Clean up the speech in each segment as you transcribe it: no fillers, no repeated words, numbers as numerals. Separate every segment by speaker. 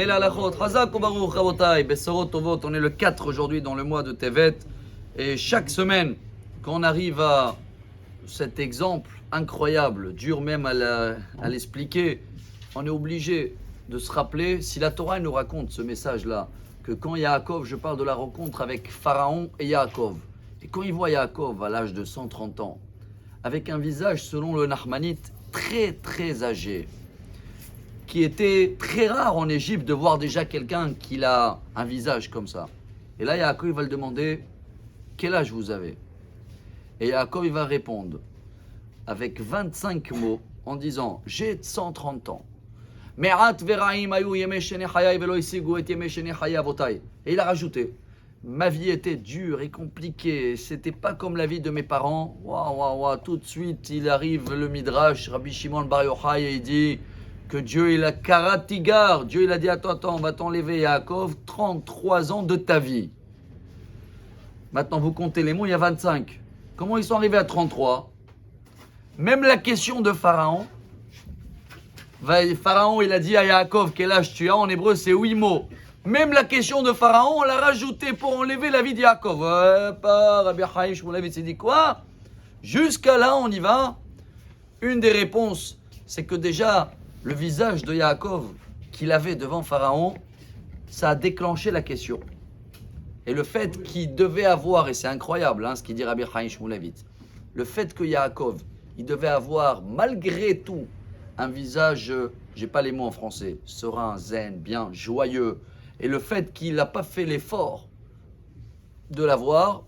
Speaker 1: Et la lachot, Chazak ou Baruch Rabotai, Bessorot Tovot, on est le 4 aujourd'hui dans le mois de Tevet. Et chaque semaine, quand on arrive à cet exemple incroyable, dur même à l'expliquer, on est obligé de se rappeler, si la Torah nous raconte ce message-là, que quand Yaakov, je parle de la rencontre avec Pharaon et Yaakov, et quand il voit Yaakov à l'âge de 130 ans, avec un visage, selon le Nachmanite, très très âgé, qui était très rare en Égypte de voir déjà quelqu'un qui a un visage comme ça. Et là, Yaakov il va le demander, quel âge vous avez? Et Yaakov il va répondre avec 25 mots en disant, j'ai 130 ans. Et il a rajouté, ma vie était dure et compliquée, c'était pas comme la vie de mes parents. Waouh, tout de suite il arrive le Midrash, Rabbi Shimon Bar Yochai, et il dit que Dieu il a karatigar, Dieu il a dit attends, on va t'enlever Yaakov 33 ans de ta vie. Maintenant vous comptez les mots, il y a 25. Comment ils sont arrivés à 33? Même la question de Pharaon, Pharaon il a dit à Yaakov quel âge tu as, en hébreu c'est 8 mots. Même la question de Pharaon, on l'a rajouté pour enlever la vie de Yaakov. Rabbi Chaim Shmulevitz il s'est dit quoi? Jusqu'à là on y va. Une des réponses, c'est que déjà le visage de Yaakov qu'il avait devant Pharaon, ça a déclenché la question. Et le fait qu'il devait avoir, et c'est incroyable ce qu'il dit Rabbi Chaim Shmulevitz, le fait que Yaakov, il devait avoir malgré tout un visage, j'ai pas les mots en français, serein, zen, bien, joyeux, et le fait qu'il n'a pas fait l'effort de l'avoir,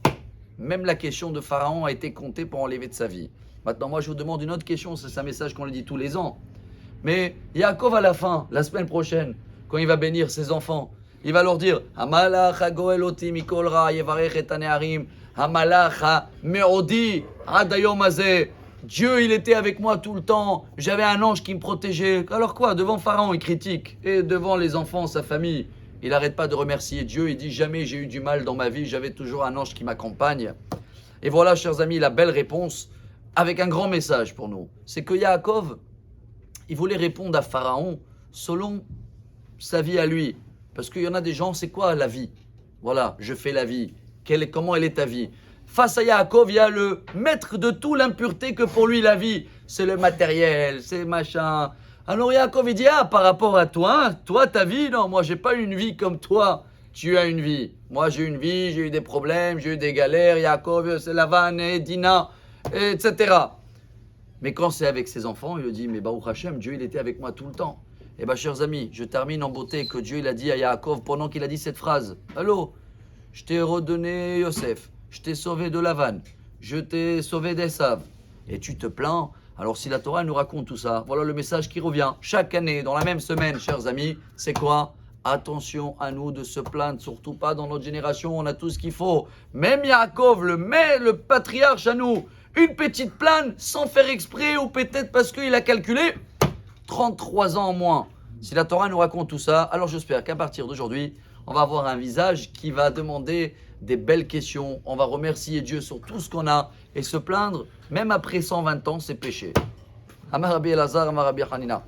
Speaker 1: même la question de Pharaon a été comptée pour enlever de sa vie. Maintenant, moi je vous demande une autre question, c'est un message qu'on le dit tous les ans. Mais Yaakov à la fin, la semaine prochaine, quand il va bénir ses enfants, il va leur dire Hamalach hagoel oti mikol ra yevarech et haneharim Hamalach ha-me'odi ad hayom hazeh. Dieu, il était avec moi tout le temps. J'avais un ange qui me protégeait. Alors quoi? Devant Pharaon, il critique. Et devant les enfants, sa famille, il n'arrête pas de remercier Dieu. Il dit jamais j'ai eu du mal dans ma vie. J'avais toujours un ange qui m'accompagne. Et voilà, chers amis, la belle réponse avec un grand message pour nous. C'est que Yaakov, il voulait répondre à Pharaon selon sa vie à lui. Parce qu'il y en a des gens, c'est quoi la vie? Voilà, je fais la vie. Comment elle est ta vie? Face à Yaakov, il y a le maître de tout l'impureté que pour lui la vie. C'est le matériel, c'est machin. Alors Yaakov, il dit, par rapport à toi, ta vie, non, moi j'ai pas une vie comme toi. Tu as une vie. Moi j'ai une vie, j'ai eu des problèmes, j'ai eu des galères. Yaakov, c'est Lavan et Dina, etc. Mais quand c'est avec ses enfants, il lui dit, mais Baruch Hashem, Dieu il était avec moi tout le temps. Eh bien, chers amis, je termine en beauté que Dieu il a dit à Yaakov pendant qu'il a dit cette phrase. Allô, je t'ai redonné Yosef, je t'ai sauvé de Lavan, je t'ai sauvé d'Esav. Et tu te plains. Alors si la Torah nous raconte tout ça, voilà le message qui revient. Chaque année, dans la même semaine, chers amis, c'est quoi? Attention à nous de se plaindre, surtout pas dans notre génération, on a tout ce qu'il faut. Même Yaakov, le patriarche à nous, une petite plainte sans faire exprès ou peut-être parce qu'il a calculé 33 ans en moins. Si la Torah nous raconte tout ça, alors j'espère qu'à partir d'aujourd'hui, on va avoir un visage qui va demander des belles questions. On va remercier Dieu sur tout ce qu'on a et se plaindre, même après 120 ans, c'est péché. Amar Rabbi Elazar, Amar Rabbi Hanina.